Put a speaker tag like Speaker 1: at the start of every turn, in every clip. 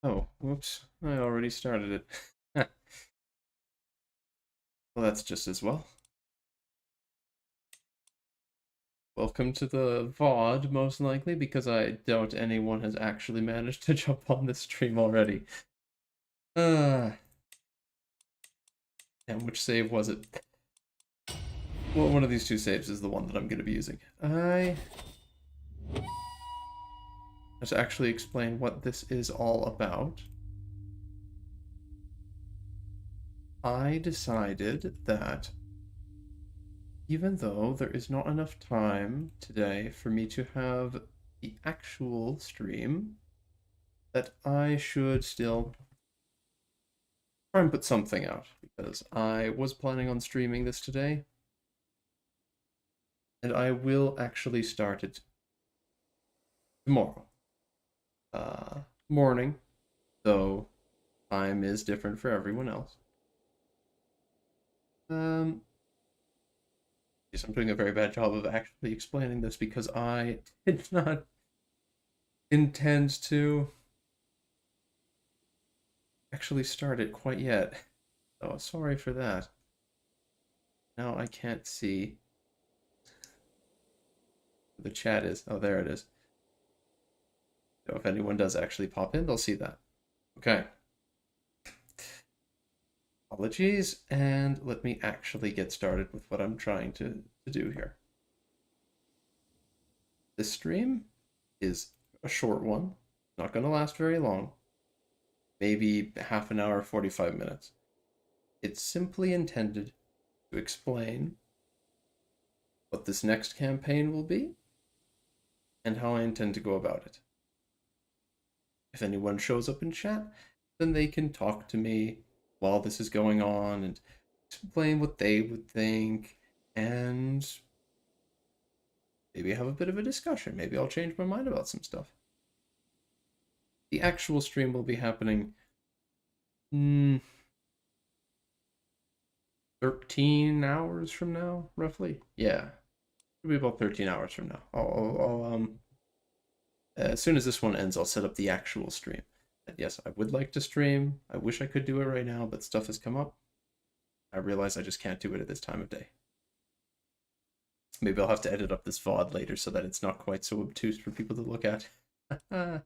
Speaker 1: Oh, whoops. I already started it. Well, that's just as well. Welcome to the VOD, most likely, because I doubt anyone has actually managed to jump on this stream already. And which save was it? Well, one of these two saves is the one that I'm going to be using. Let's actually explain what this is all about. I decided that even though there is not enough time today for me to have the actual stream, that I should still try and put something out, because I was planning on streaming this today, and I will actually start it tomorrow. Morning, though time is different for everyone else. Yes, I'm doing a very bad job of actually explaining this because I did not intend to actually start it quite yet. Oh, sorry for that. Now I can't see where the chat is. Oh, there it is. So if anyone does actually pop in, they'll see that. Okay. Apologies, and let me actually get started with what I'm trying to do here. This stream is a short one, not going to last very long, maybe half an hour, 45 minutes. It's simply intended to explain what this next campaign will be and how I intend to go about it. If anyone shows up in chat, then they can talk to me while this is going on and explain what they would think, and maybe have a bit of a discussion. Maybe I'll change my mind about some stuff. The actual stream will be happening 13 hours from now, roughly. Yeah, it'll be about 13 hours from now. As soon as this one ends, I'll set up the actual stream. And yes, I would like to stream. I wish I could do it right now, but stuff has come up. I realize I just can't do it at this time of day. Maybe I'll have to edit up this VOD later so that it's not quite so obtuse for people to look at. Alright.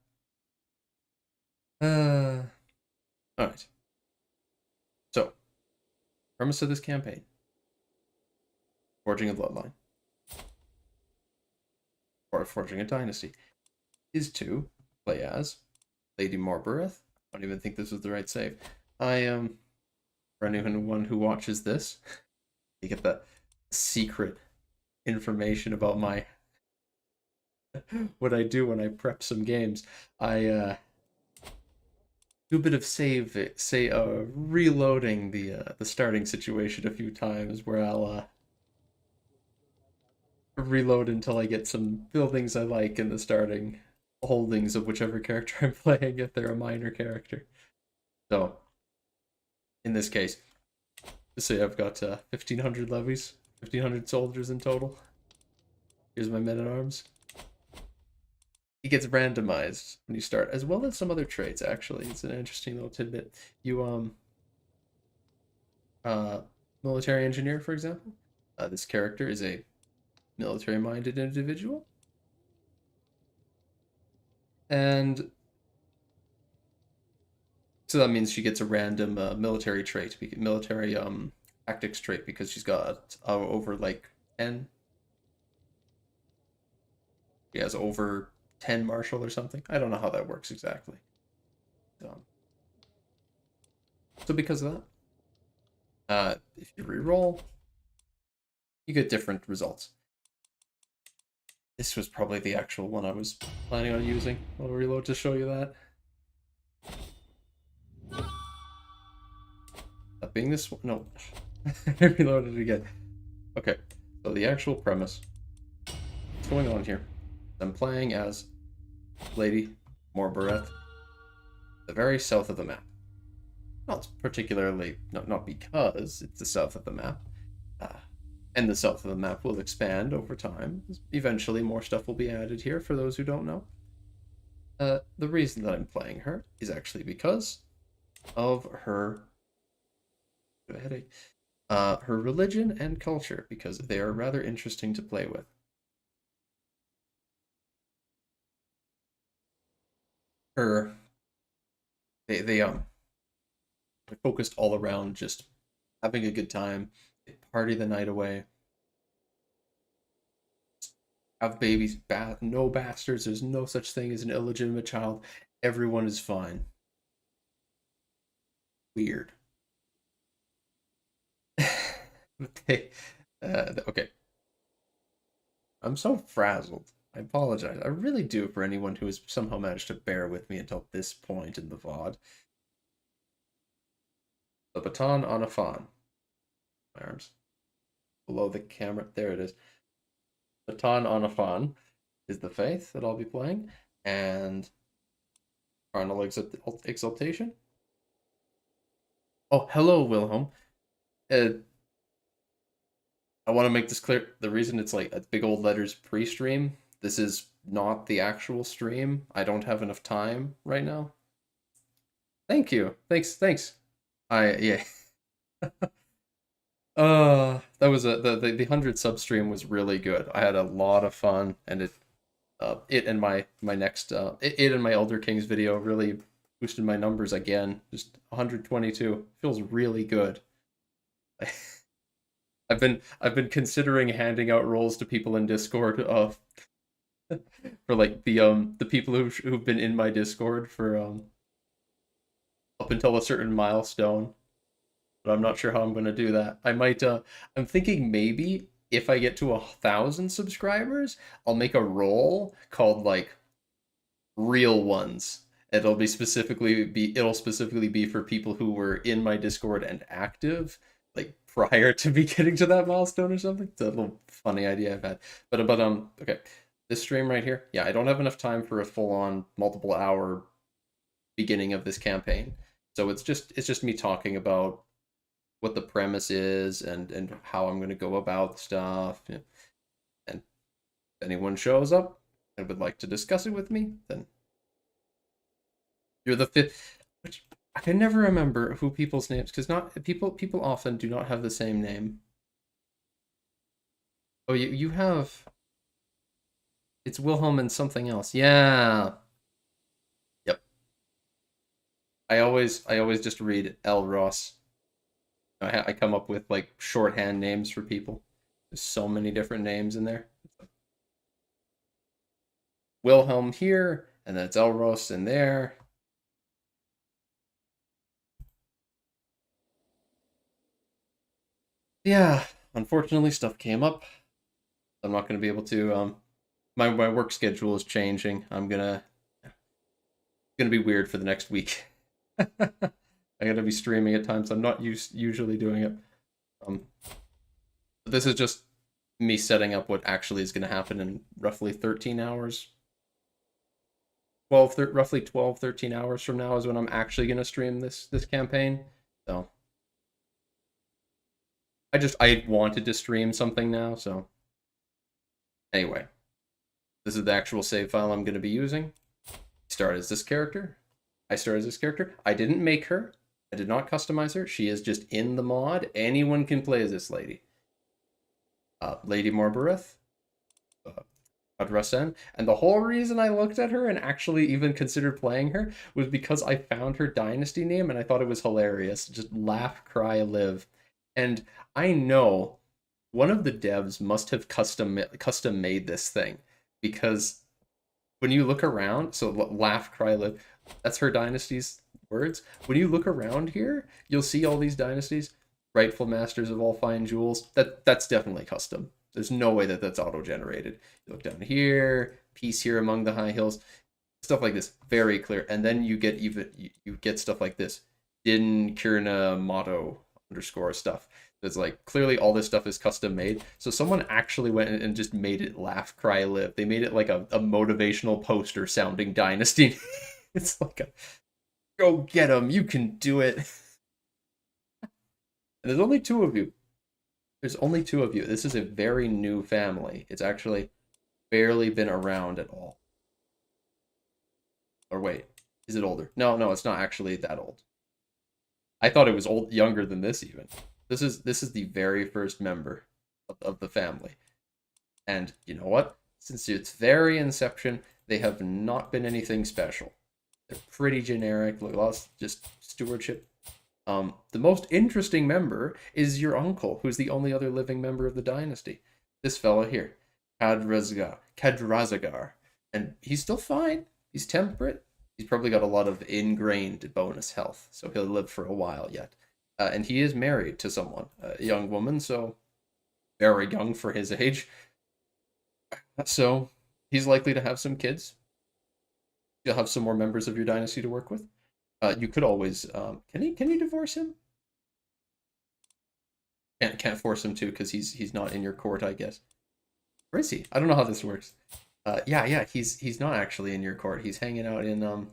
Speaker 1: So, premise of this campaign. Forging a bloodline. Or forging a dynasty. Is to play as Lady Morbereth. I don't even think this was the right save. For anyone who watches this, you get that secret information about my what I do when I prep some games. I do a bit of reloading the starting situation a few times, where I'll reload until I get some buildings I like in the starting holdings of whichever character I'm playing, if they're a minor character. So in this case, let's say I've got 1,500 levies, 1,500 soldiers in total. Here's my men-at-arms. It gets randomized when you start, as well as some other traits, actually. It's an interesting little tidbit. You, military engineer, for example. This character is a military-minded individual. And so that means she gets a random military trait, military tactics trait, because she's got over like 10. She has over 10 martial or something. I don't know how that works exactly. So because of that, if you reroll, you get different results. This was probably the actual one I was planning on using. I'll reload to show you that. That being this one, no. I reloaded again. Okay, so the actual premise. What's going on here? I'm playing as Lady Morbereth, the very south of the map. Not particularly, not because it's the south of the map. And the south of the map will expand over time. Eventually more stuff will be added here, for those who don't know. The reason that I'm playing her is actually because of her headache, her religion and culture, because they are rather interesting to play with. Her, they they're focused all around just having a good time. They party the night away, have babies, no bastards. There's no such thing as an illegitimate child. Everyone is fine. Weird. they, okay, I'm so frazzled. I apologize. I really do for anyone who has somehow managed to bear with me until this point in the VOD. The baton on a fawn. My arms below the camera. There it is. Baton on a fawn is the faith that I'll be playing, and Carnal Exaltation. Oh, hello, Wilhelm. Uh, I want to make this clear. The reason it's like a big old letters pre-stream. This is not the actual stream. I don't have enough time right now. Thank you. Thanks. Yeah. That was the 100 sub stream was really good. I had a lot of fun, and it and my next it and my Elder Kings video really boosted my numbers again. Just 122 feels really good. I've been considering handing out roles to people in Discord for like the people who've been in my Discord for up until a certain milestone, but I'm not sure how I'm going to do that. I might I'm thinking maybe if I get to 1,000 subscribers, I'll make a role called like real ones. It'll specifically be for people who were in my Discord and active like prior to me getting to that milestone or something. It's a little funny idea I've had. But okay. This stream right here, yeah, I don't have enough time for a full-on multiple hour beginning of this campaign. So it's just me talking about what the premise is and how I'm going to go about stuff. And if anyone shows up and would like to discuss it with me, then you're the fifth. Which I can never remember who people's names, because not people often do not have the same name. Oh, you have it's Wilhelm and something else. Yeah. Yep. I always just read L Ross. I come up with like shorthand names for people. There's so many different names in there. Wilhelm here, and then it's Elros in there. Yeah, unfortunately, stuff came up. I'm not going to be able to. My work schedule is changing. Gonna be weird for the next week. I gotta be streaming at times I'm not usually doing it. Um, but this is just me setting up what actually is going to happen in roughly 13 hours. Roughly 12, 13 hours from now is when I'm actually going to stream this campaign. So I wanted to stream something now, so anyway, this is the actual save file I'm going to be using. Start as this character. I start as this character. I didn't make her. I did not customize her. She is just in the mod. Anyone can play as this lady. Lady Morbereth. Adrasen. And the whole reason I looked at her and actually even considered playing her was because I found her Dynasty name and I thought it was hilarious. Just laugh, cry, live. And I know one of the devs must have custom made this thing, because when you look around, so laugh, cry, live, that's her Dynasty's words. When you look around here, you'll see all these dynasties, rightful masters of all fine jewels. That's definitely custom. There's no way that that's auto-generated. You look down here, peace here among the high hills, stuff like this, very clear. And then you get stuff like this, Din Kirna motto underscore stuff. It's like clearly all this stuff is custom made. So someone actually went and just made it laugh, cry, live. They made it like a motivational poster sounding Dynasty. It's like a go get them, you can do it. And there's only two of you. There's only two of you. This is a very new family. It's actually barely been around at all. Or wait, is it older? No, no, it's not actually that old. I thought it was younger than this even. This is the very first member of the family. And you know what? Since its very inception, they have not been anything special. They're pretty generic, lots just stewardship. The most interesting member is your uncle, who's the only other living member of the dynasty. This fellow here, Kadrazagar. And he's still fine. He's temperate. He's probably got a lot of ingrained bonus health, so he'll live for a while yet. And he is married to someone, a young woman, so very young for his age. So he's likely to have some kids. You'll have some more members of your dynasty to work with. You could always can you divorce him? Can't force him to because he's not in your court, I guess. Where is he? I don't know how this works. Yeah, he's not actually in your court. He's hanging out in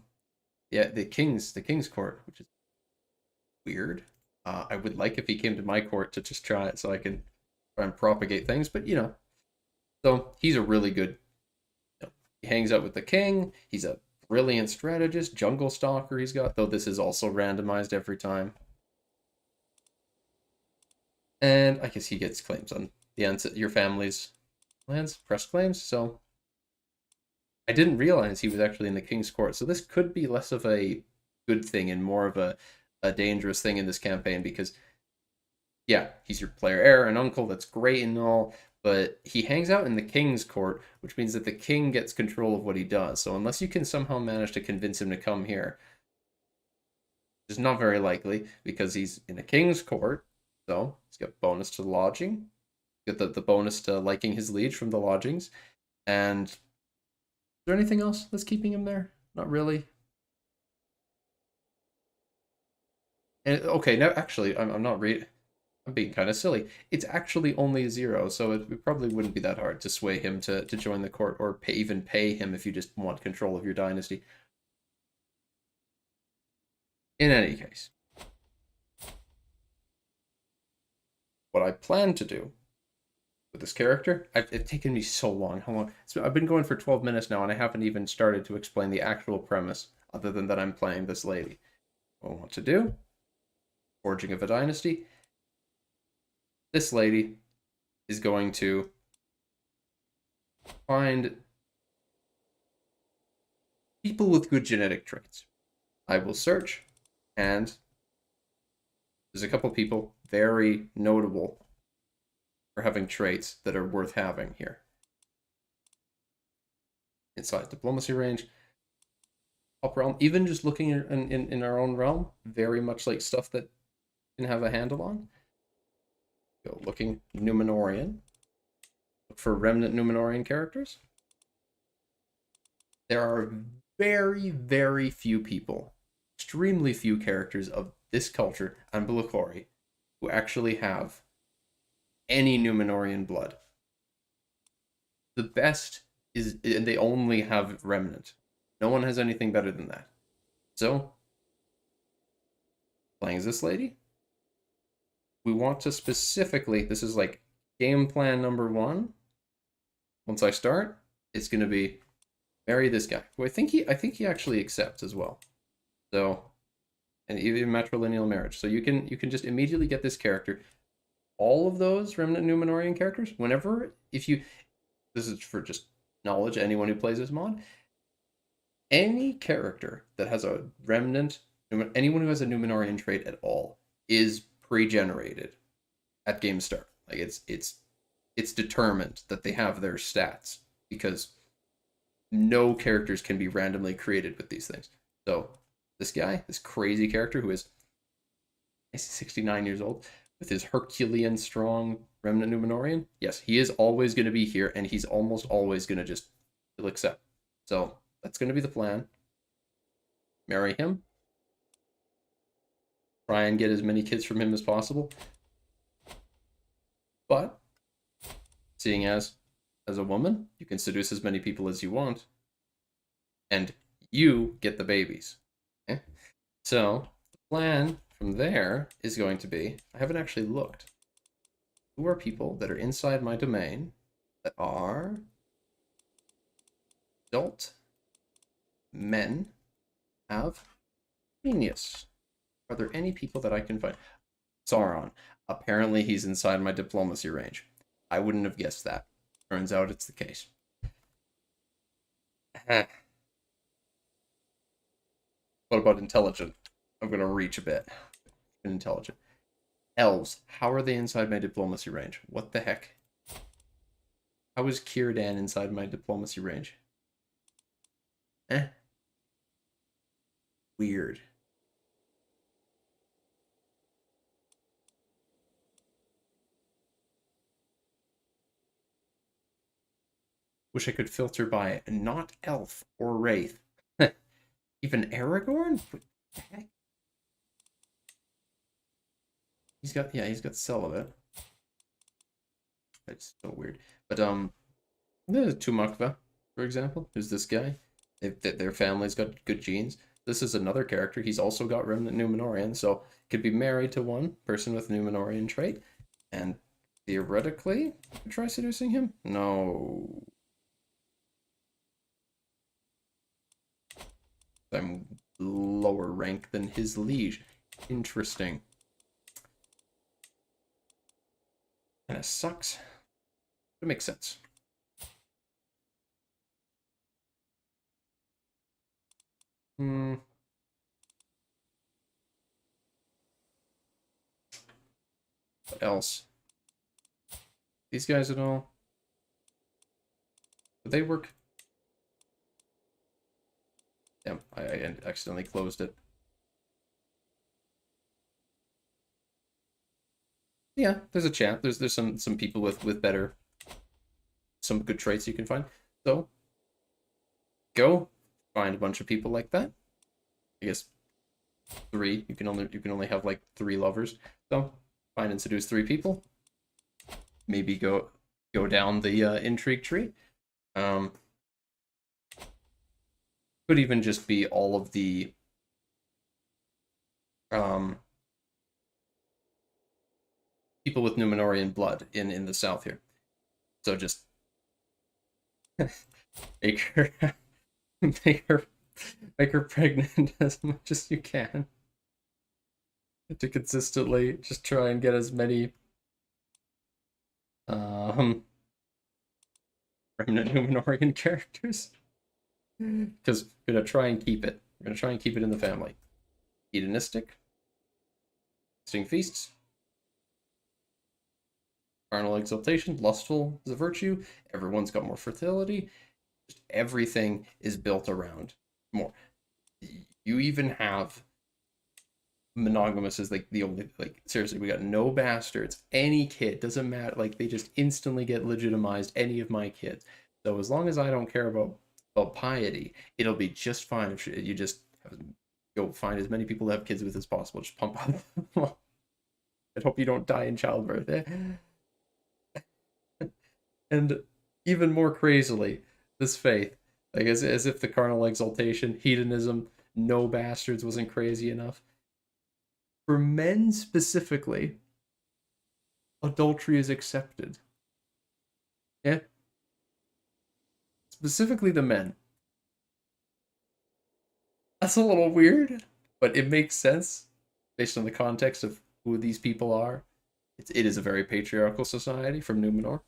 Speaker 1: yeah, the king's court, which is weird. I would like if he came to my court to just try it so I can try and propagate things, but you know. So he's a really good, you know, he hangs out with the king. He's a brilliant strategist, jungle stalker he's got, though this is also randomized every time. And I guess he gets claims on your family's lands, press claims. So I didn't realize he was actually in the king's court. So this could be less of a good thing and more of a dangerous thing in this campaign because, yeah, he's your player heir and uncle. That's great and all. But he hangs out in the king's court, which means that the king gets control of what he does. So unless you can somehow manage to convince him to come here, which is not very likely because he's in a king's court. So he's got bonus to lodging, get the bonus to liking his liege from the lodgings. And is there anything else that's keeping him there? Not really. And okay, now actually, I'm not reading. I'm being kind of silly. It's actually only 0, so it probably wouldn't be that hard to sway him to join the court or even pay him if you just want control of your dynasty. In any case, what I plan to do with this character, it's taken me so long. How long? So I've been going for 12 minutes now, and I haven't even started to explain the actual premise, other than that I'm playing this lady. What I want to do, forging of a dynasty. This lady is going to find people with good genetic traits. I will search, and there's a couple people very notable for having traits that are worth having here. Inside diplomacy range, top realm, even just looking in our own realm, very much like stuff that can have a handle on. Go looking Numenorian. Look for remnant Numenorian characters. There are very, very few people, extremely few characters of this culture and Bulakori who actually have any Numenorian blood. The best is, and they only have remnant. No one has anything better than that. So, playing as this lady, we want to specifically, this is like game plan number 1. Once I start, it's going to be marry this guy, who I think he actually accepts as well. So, and even matrilineal marriage. So you can just immediately get this character. All of those remnant Numenorian characters, whenever, if you, this is for just knowledge, anyone who plays this mod, any character that has a remnant, anyone who has a Numenorian trait at all is pre-generated at game start. Like it's determined that they have their stats because no characters can be randomly created with these things. So this guy, this crazy character who is 69 years old with his Herculean strong remnant Numenorian, yes, he is always going to be here, and he's almost always going to just accept. So that's going to be the plan. Marry him. Try and get as many kids from him as possible. But seeing as a woman, you can seduce as many people as you want, and you get the babies. Okay? So the plan from there is going to be, I haven't actually looked. Who are people that are inside my domain that are adult men have genius. Are there any people that I can find? Sauron. Apparently he's inside my diplomacy range. I wouldn't have guessed that. Turns out it's the case. What about intelligent? I'm going to reach a bit. Intelligent. Elves. How are they inside my diplomacy range? What the heck? How is Círdan inside my diplomacy range? Weird. Wish I could filter by not elf or wraith. Even Aragorn? What the heck? He's got celibate. That's so weird. But there's Tumakva, for example. Who's this guy? Their family's got good genes. This is another character. He's also got Remnant Numenorian, so could be married to one person with Numenorian trait, and theoretically try seducing him. No, I'm lower rank than his liege. Interesting. And it sucks. It makes sense. What else? These guys at all? Do they work? Damn, I accidentally closed it. Yeah, there's a chance. There's some people with better, some good traits you can find. So go find a bunch of people like that. I guess 3. You can only have like 3 lovers. So find and seduce 3 people. Maybe go down the intrigue tree. Could even just be all of the people with Numenorian blood in the south here. So just make her make her pregnant as much as you can to consistently just try and get as many remnant Numenorian characters. Because we're gonna try and keep it. We're gonna try and keep it in the family. Hedonistic. Sting feasts. Carnal exaltation. Lustful is a virtue. Everyone's got more fertility. Just everything is built around more. You even have monogamous is like the only, like, seriously, we got no bastards. Any kid, doesn't matter, like they just instantly get legitimized, any of my kids. So as long as I don't care about piety, it'll be just fine if you just go find as many people to have kids with as possible. Just pump up. I hope you don't die in childbirth. And even more crazily, this faith, like as if the carnal exaltation, hedonism, no bastards wasn't crazy enough. For men specifically, adultery is accepted. Yeah. Specifically the men. That's a little weird, but it makes sense based on the context of who these people are. It is a very patriarchal society from Numenor.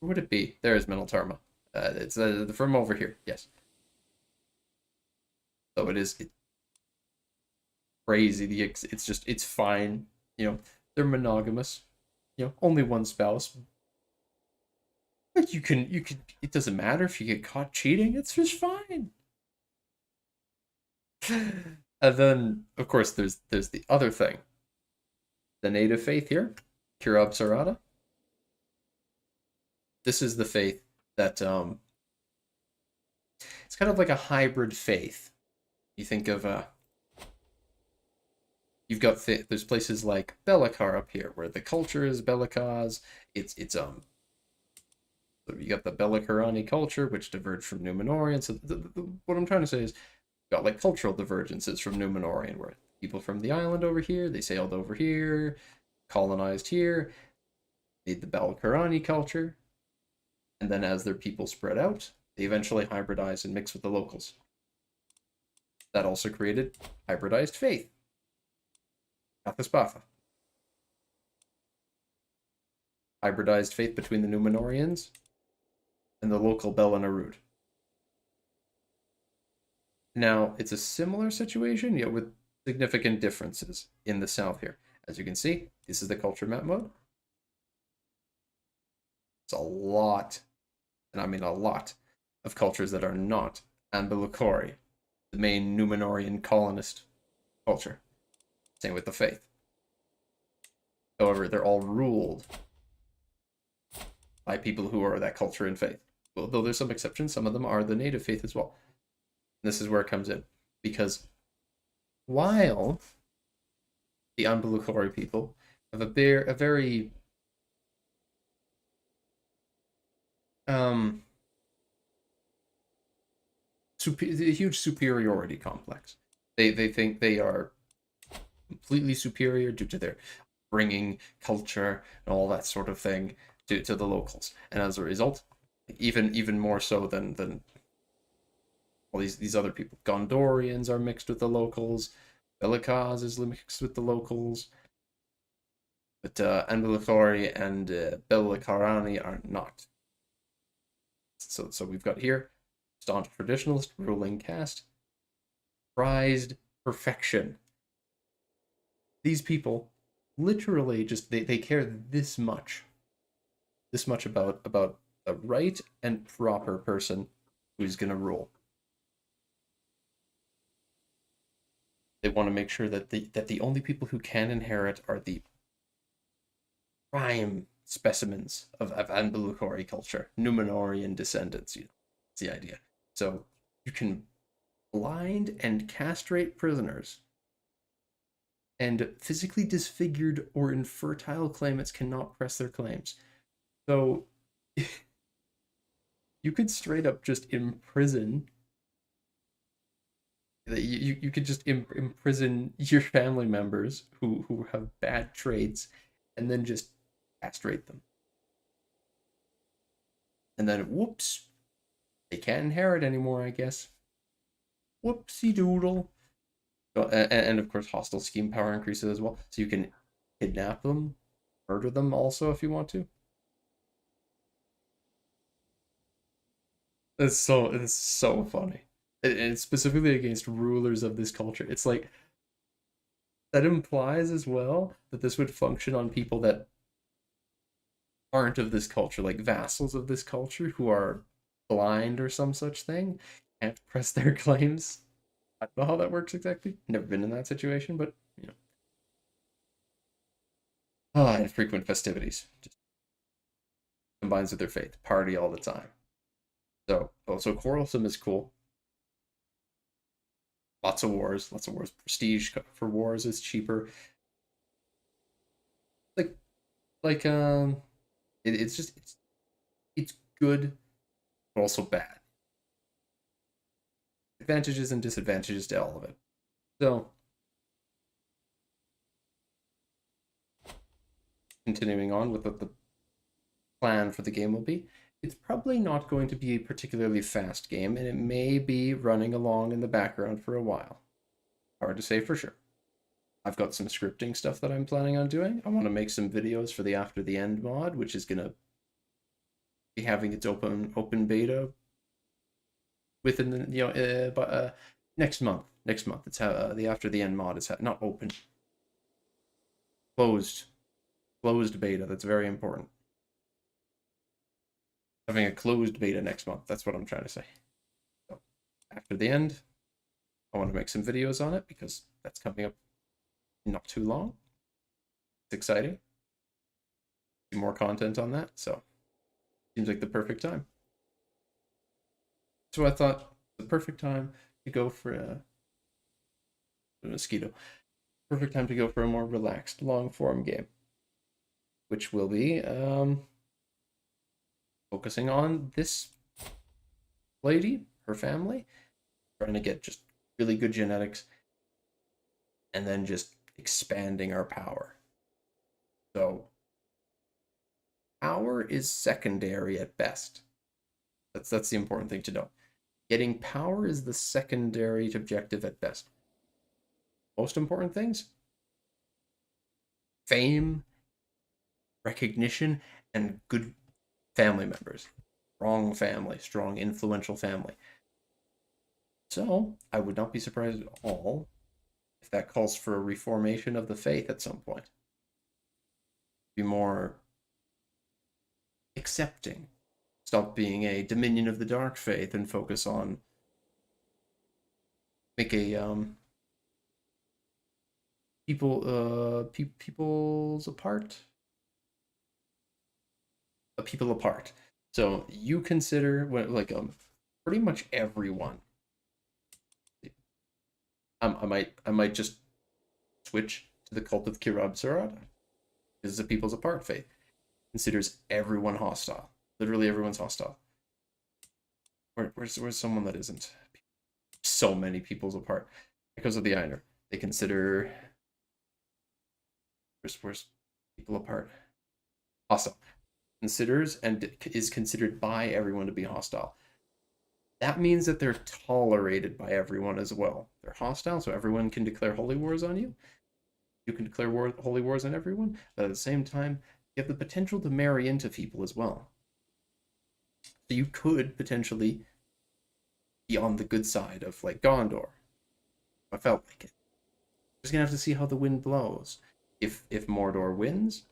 Speaker 1: Where would it be? There is Minotaurma. It's from over here. Yes. So it is crazy. It's fine. They're monogamous. Only one spouse. But you can. It doesn't matter if you get caught cheating. It's just fine. And then, of course, there's the other thing. The native faith here, Kirab Sarada. This is the faith that it's kind of like a hybrid faith. You think of you've got there's places like Be'lakar up here where the culture is Be'lakaz. It's so you got the Be'lakarani culture which diverged from Numenorian. So what I'm trying to say is got like cultural divergences from Numenorian, where people from the island over here, they sailed over here, colonized here, made the Be'lakarani culture, and then as their people spread out, they eventually hybridized and mixed with the locals. That also created hybridized faith. Kathaspafa. Hybridized faith between the Numenorians and the local Belanarud. Now, it's a similar situation, yet with significant differences in the south here. As you can see, this is the culture map mode. It's a lot, and I mean a lot, of cultures that are not Ambilukori, the main Numenorian colonist culture. Same with the faith. However, they're all ruled by people who are that culture and faith. Well, though there's some exceptions, some of them are the native faith as well. This is where it comes in. Because while the Ambilukori people have a very a huge superiority complex. They think they are completely superior due to their bringing culture and all that sort of thing to the locals, and as a result, even more so than all these other people. Gondorians are mixed with the locals. Belikaz is mixed with the locals. But Anbilithori and Belikarani are not. So we've got here staunch traditionalist ruling caste, prized perfection. These people literally just they care this much about a right and proper person who's gonna rule. They want to make sure that the only people who can inherit are the prime specimens of Anbilukori culture, Numenorian descendants. You know, that's the idea. So you can blind and castrate prisoners, and physically disfigured or infertile claimants cannot press their claims. So you could straight up just imprison. You could just imprison your family members who have bad traits, and then just castrate them. And then, whoops, they can't inherit anymore, I guess. Whoopsie doodle. And of course, hostile scheme power increases as well. So you can kidnap them, murder them also if you want to. It's so funny. And specifically against rulers of this culture. It's like that implies as well that this would function on people that aren't of this culture, like vassals of this culture who are blind or some such thing, can't press their claims. I don't know how that works exactly. Never been in that situation, but you know. And frequent festivities. Just combines with their faith. Party all the time. So also quarrelsome is cool. Lots of wars, lots of wars. Prestige for wars is cheaper. Like it's just it's good, but also bad. Advantages and disadvantages to all of it. So continuing on with what the plan for the game will be, it's probably not going to be a particularly fast game, and it may be running along in the background for a while. Hard to say for sure. I've got some scripting stuff that I'm planning on doing. I want to make some videos for the After the End mod, which is going to be having its open beta within the next month. Next month, it's how the After the End mod is not open, closed beta. That's very important. Having a closed beta next month. That's what I'm trying to say. So, After the End, I want to make some videos on it because that's coming up not too long. It's exciting. More content on that, so seems like the perfect time. So I thought the perfect time to go for a mosquito. Perfect time to go for a more relaxed, long form game, which will be focusing on this lady, her family, trying to get just really good genetics, and then just expanding our power. So power is secondary at best. That's the important thing to know. Getting power is the secondary objective at best. Most important things: fame, recognition, and good family members. Strong family, strong, influential family. So, I would not be surprised at all if that calls for a reformation of the faith at some point. Be more accepting. Stop being a Dominion of the Dark faith and focus on make a people's apart a people apart. So you consider what like pretty much everyone. I might just switch to the cult of Kirab Sarada. This is a people's apart faith. Considers everyone hostile. Literally everyone's hostile. Where's someone that isn't? So many people's apart. Because of the Einer. They consider where's people apart? Hostile. Considers and is considered by everyone to be hostile. That means that they're tolerated by everyone as well. They're hostile, so everyone can declare holy wars on you. You can declare holy wars on everyone, but at the same time, you have the potential to marry into people as well. So you could potentially be on the good side of like Gondor. I felt like it. Just gonna have to see how the wind blows. If Mordor wins,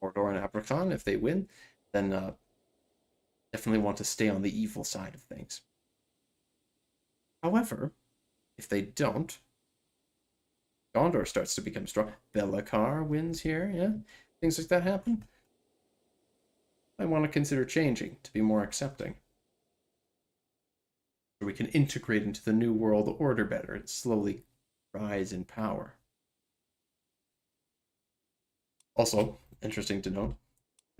Speaker 1: Mordor and Abrakan, if they win, then definitely want to stay on the evil side of things. However, if they don't, Gondor starts to become strong. Be'lakar wins here, yeah? Things like that happen. I want to consider changing to be more accepting. So we can integrate into the new world order better and slowly rise in power. Also, interesting to note,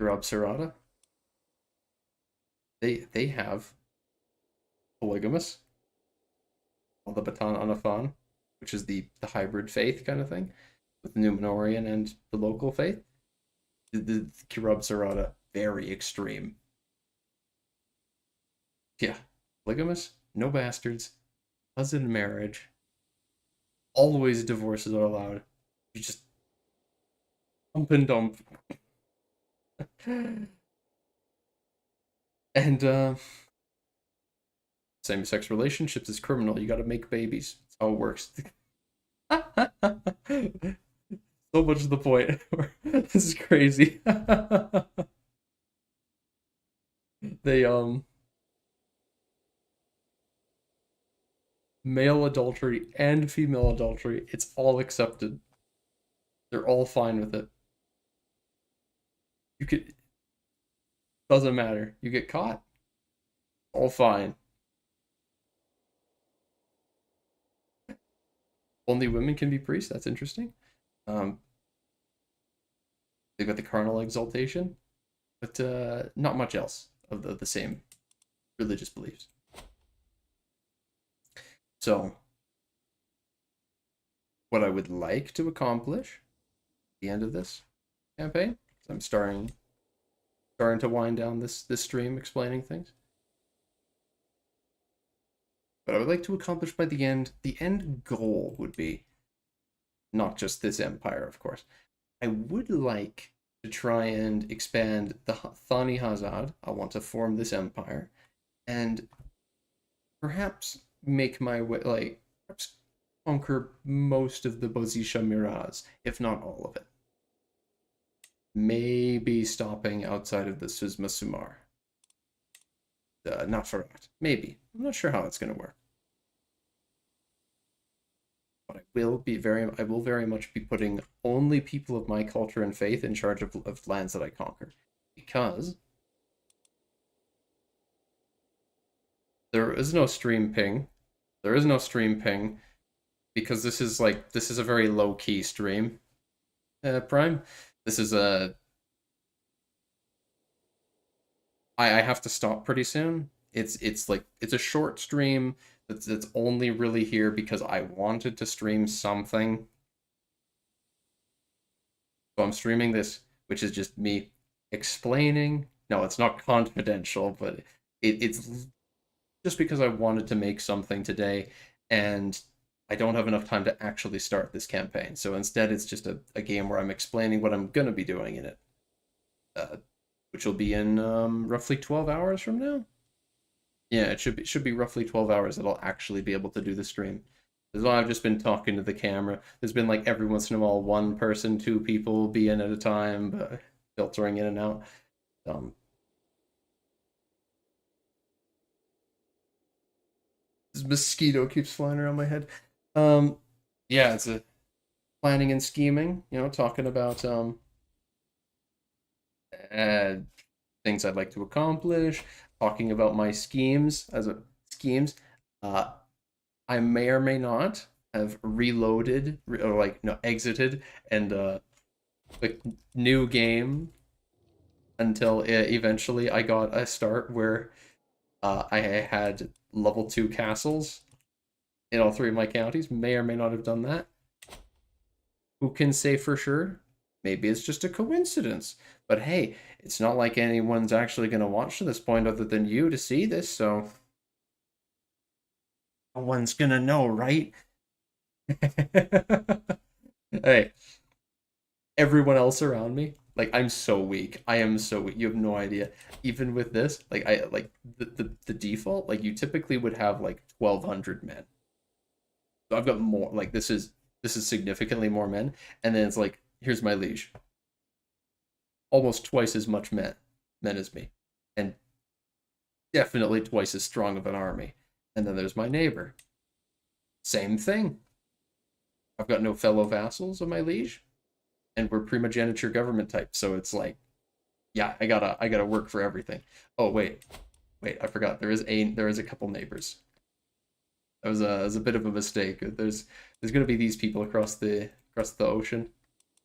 Speaker 1: Garab Sarada, they have polygamous, all the Batan Anafan, which is the hybrid faith kind of thing, with the Numenorian and the local faith. The Kirab Sarada, very extreme. Yeah, polygamous, no bastards, husband marriage, always divorces are allowed. You just dump and dump. And same-sex relationships is criminal. You gotta make babies. That's how it works. So much to the point. This is crazy. They male adultery and female adultery, it's all accepted. They're all fine with it. You could doesn't matter. You get caught, all fine. Only women can be priests. That's interesting. Um, they've got the carnal exaltation, but not much else of the same religious beliefs. So, what I would like to accomplish at the end of this campaign, I'm starting to wind down this stream explaining things. But I would like to accomplish by the end goal would be not just this empire, of course. I would like to try and expand the Thani Hazard. I want to form this empire and perhaps make my way, like, perhaps conquer most of the Bozisha Miraz, if not all of it. Maybe stopping outside of the Suzma Sumar. Not Farad. Maybe. I'm not sure how it's going to work. But I will very much be putting only people of my culture and faith in charge of lands that I conquer. Because there is no stream ping. There is no stream ping. Because this is a very low-key stream. Prime. This is I have to stop pretty soon. It's a short stream that's only really here because I wanted to stream something. So I'm streaming this, which is just me explaining. No, it's not confidential, but it's just because I wanted to make something today, and I don't have enough time to actually start this campaign. So instead, it's just a game where I'm explaining what I'm gonna be doing in it, uh, which will be in roughly 12 hours from now. Yeah, it should be roughly 12 hours that I'll actually be able to do the stream. As well, I've just been talking to the camera. There's been like every once in a while one person, two people be in at a time, filtering in and out. Um, this mosquito keeps flying around my head. Um, yeah, it's a planning and scheming. Talking about uh, things I'd like to accomplish. Talking about my schemes. Uh, I may or may not have reloaded or like no exited and like new game until eventually I got a start where I had level 2 castles in all three of my counties. May or may not have done that. Who can say for sure? Maybe it's just a coincidence. But hey, it's not like anyone's actually going to watch to this point other than you to see this, so no one's going to know, right? Hey, everyone else around me, like I'm so weak. I am so weak. You have no idea. Even with this, like I like the default, like you typically would have like 1,200 men. So I've got more. Like this is significantly more men. And then it's like, here's my liege, almost twice as much men as me, and definitely twice as strong of an army. And then there's my neighbor. Same thing. I've got no fellow vassals of my liege, and we're primogeniture government type. So it's like, yeah, I gotta work for everything. Oh wait, I forgot. There is a couple neighbors. That was a bit of a mistake. There's gonna be these people across the ocean,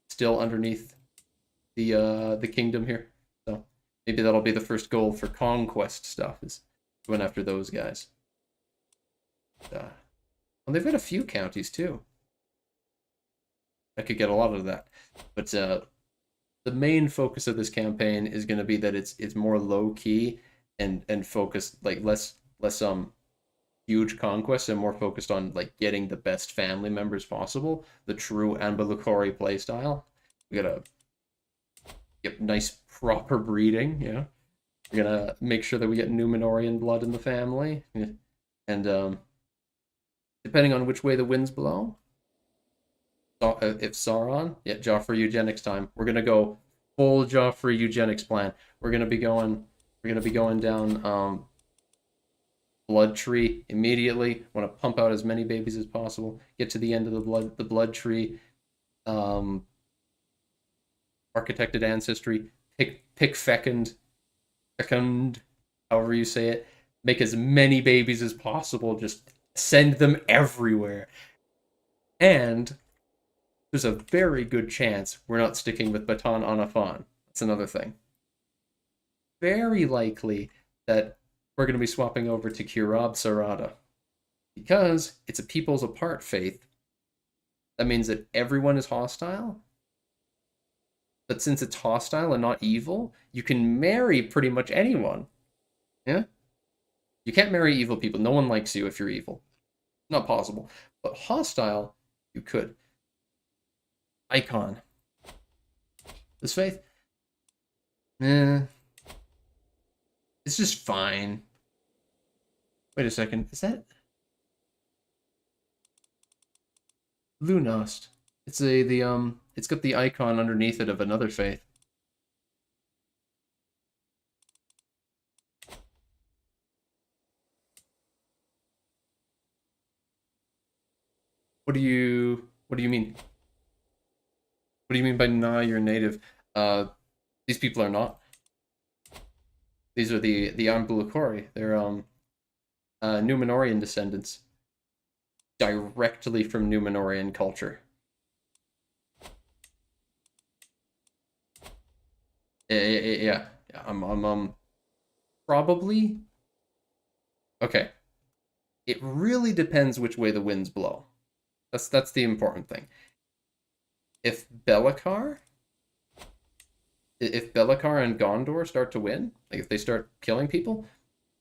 Speaker 1: still underneath the kingdom here. So maybe that'll be the first goal for conquest stuff is going after those guys. Well, they've got a few counties too. I could get a lot of that, but the main focus of this campaign is going to be that it's more low key and focused, like less huge conquests and more focused on like getting the best family members possible, the true ambulatory playstyle. We gotta get nice proper breeding. We're gonna make sure that we get Numenorian blood in the family, and depending on which way the winds blow. If Sauron, yeah, Joffrey eugenics time. We're gonna go full Joffrey eugenics plan. We're gonna be going down blood tree immediately. Want to pump out as many babies as possible. Get to the end of the blood tree. Um, architected ancestry. Pick fecund, however you say it. Make as many babies as possible. Just send them everywhere. And there's a very good chance we're not sticking with Baton Anafan. That's another thing. Very likely that we're going to be swapping over to Kirab Sarada because it's a peoples apart faith. That means that everyone is hostile. But since it's hostile and not evil, you can marry pretty much anyone. Yeah? You can't marry evil people. No one likes you if you're evil. Not possible. But hostile, you could. Icon. This faith? Eh. It's just fine. Wait a second. Is that Lunost? It's got the icon underneath it of another faith. What do you mean? What do you mean by nah, you're native? These people are not. These are the Ambulacori. They're Numenorian descendants, directly from Numenorian culture. Yeah. I'm probably okay. It really depends which way the winds blow. That's the important thing. If Belikar, if Belikar and Gondor start to win, like if they start killing people,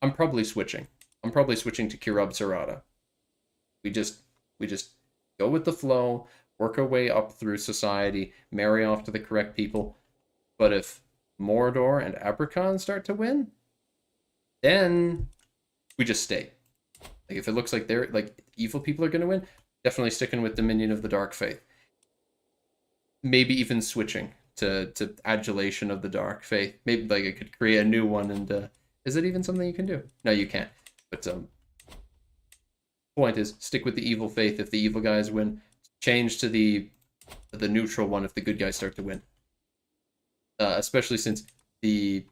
Speaker 1: I'm probably switching. I'm probably switching to Kirab Sarada. We just we just go with the flow, work our way up through society, marry off to the correct people. But if Mordor and Abercon start to win, then we just stay. Like if it looks like they're like evil people are gonna win, definitely sticking with Dominion of the Dark Faith. Maybe even switching to Adulation of the Dark Faith. Maybe like I could create a new one and is it even something you can do? No, you can't. But point is stick with the evil faith if the evil guys win. Change to the neutral one if the good guys start to win. Especially since the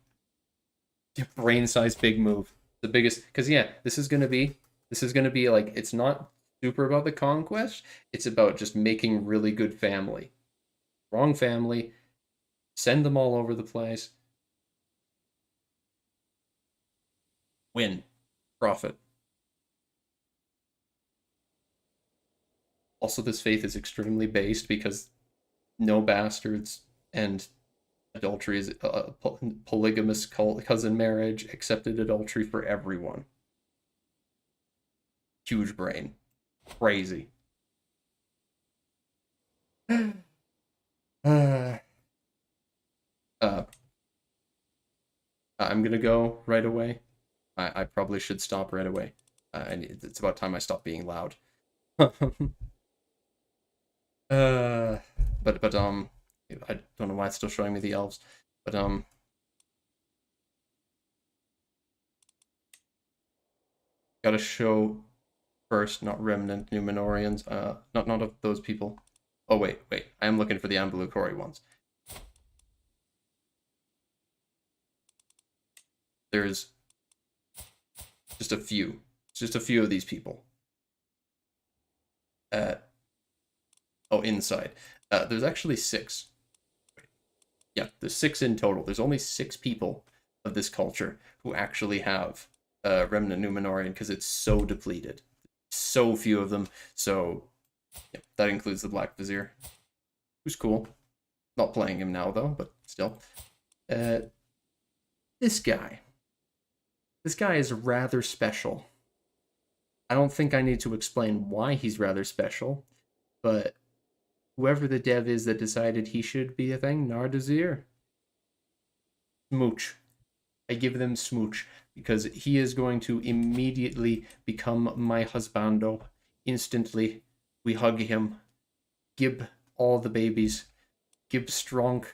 Speaker 1: brain size big move, the biggest, because yeah, this is gonna be like it's not super about the conquest. It's about just making really good family. Wrong family, send them all over the place. Win, profit. Also, this faith is extremely based because no bastards and adultery is a polygamous cousin marriage, accepted adultery for everyone. Huge brain. Crazy. uh, I'm gonna go right away. I probably should stop right away. It's about time I stop being loud. uh, but I don't know why it's still showing me the elves. But gotta show first, not remnant Numenorians. Not of those people. Oh wait. I am looking for the Ambulacori ones. There's just a few. Just a few of these people. Inside. There's actually 6. Yeah, there's 6 in total. There's only 6 people of this culture who actually have Remnant Numenorian because it's so depleted. So few of them. So yeah, that includes the Black Vizier, who's cool. Not playing him now though, but still. This guy. This guy is rather special. I don't think I need to explain why he's rather special, but whoever the dev is that decided he should be a thing, Nardazir, smooch. I give them smooch because he is going to immediately become my husbando. Instantly, we hug him, give all the babies, give strong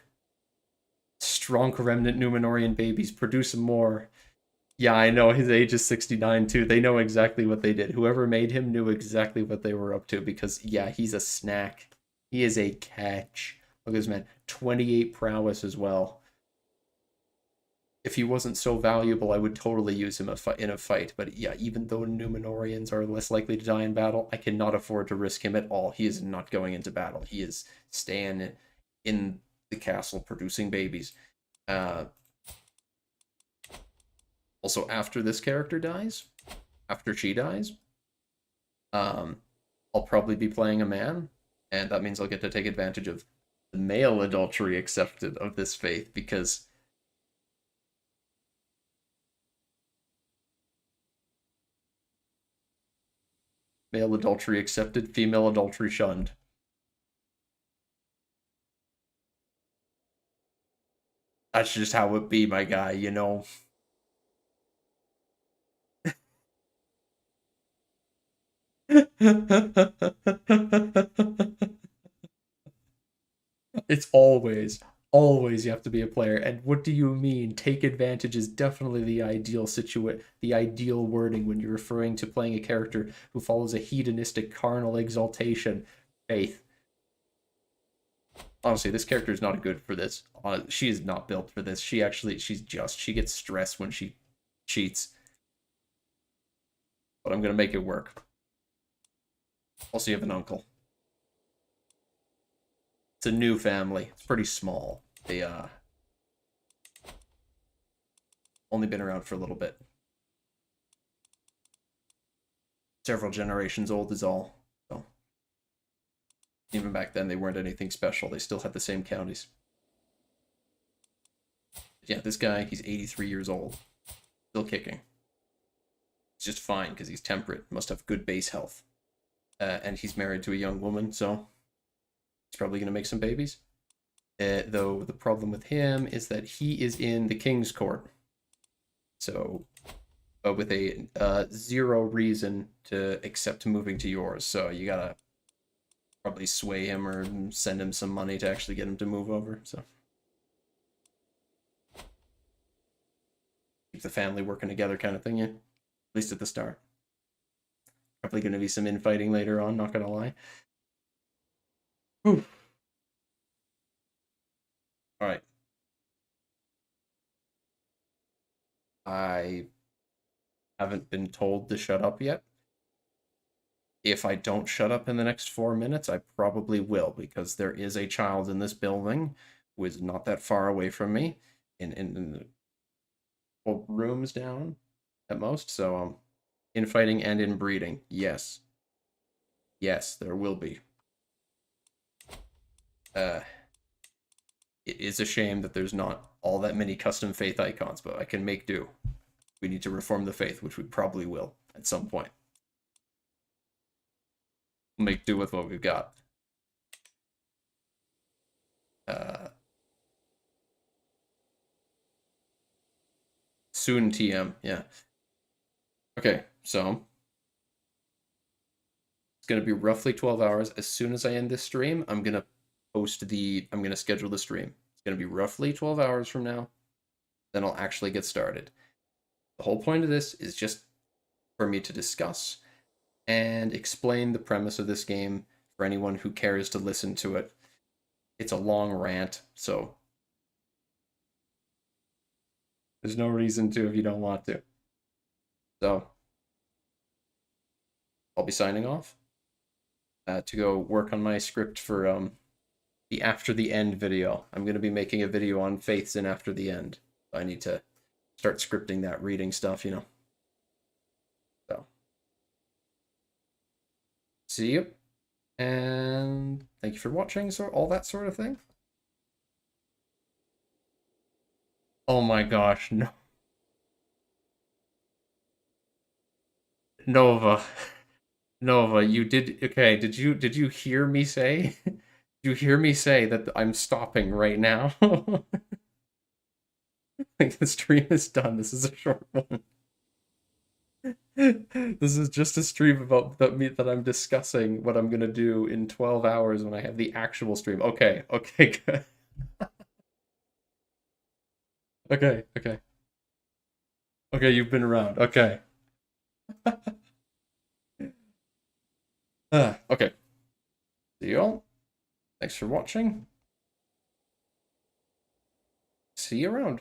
Speaker 1: remnant Numenorian babies, produce more. Yeah, I know his age is 69 too. They know exactly what they did. Whoever made him knew exactly what they were up to because yeah, he's a snack. He is a catch. Look at this man, 28 prowess as well. If he wasn't so valuable, I would totally use him in a fight. But yeah, even though Numenorians are less likely to die in battle, I cannot afford to risk him at all. He is not going into battle. He is staying in the castle producing babies. Also, after this character dies, after she dies, I'll probably be playing a man, and that means I'll get to take advantage of the male adultery accepted of this faith because male adultery accepted, female adultery shunned. That's just how it be, my guy, you know. It's always you have to be a player. And what do you mean? Take advantage is definitely the the ideal wording when you're referring to playing a character who follows a hedonistic carnal exaltation faith. Honestly, this character is not good for this. She is not built for this. She gets stressed when she cheats. But I'm gonna make it work. Also, you have an uncle. It's a new family. It's pretty small. They only been around for a little bit. Several generations old is all. So even back then they weren't anything special. They still had the same counties. Yeah, this guy, he's 83 years old. Still kicking. It's just fine because he's temperate, must have good base health. And he's married to a young woman, so he's probably going to make some babies. Though the problem with him is that he is in the king's court. So, with a zero reason to accept moving to yours. So you gotta probably sway him or send him some money to actually get him to move over. So keep the family working together kind of thing, yeah. At least at the start. Probably going to be some infighting later on, not going to lie. Whew. All right. I haven't been told to shut up yet. If I don't shut up in the next 4 minutes, I probably will, because there is a child in this building who is not that far away from me, in the rooms down at most. So infighting and inbreeding, yes. Yes, there will be. It is a shame that there's not all that many custom faith icons, but I can make do. We need to reform the faith, which we probably will at some point. Make do with what we've got. Soon TM, yeah. Okay, so it's gonna be roughly 12 hours. As soon as I end this stream, I'm gonna schedule the stream. It's gonna be roughly 12 hours from now. Then I'll actually get started. The whole point of this is just for me to discuss and explain the premise of this game for anyone who cares to listen to it. It's a long rant, so there's no reason to if you don't want to. So I'll be signing off to go work on my script for the After the End video. I'm going to be making a video on faiths in After the End. I need to start scripting that reading stuff, you know. So see you, and thank you for watching, so all that sort of thing. Oh my gosh, no. Nova. Nova, you did okay, did you hear me say? Did you hear me say that I'm stopping right now? Like the stream is done. This is a short one. This is just a stream about that I'm discussing what I'm gonna do in 12 hours when I have the actual stream. Okay, okay, good. Okay, okay. Okay, you've been around. Okay. Okay. See you all. Thanks for watching. See you around.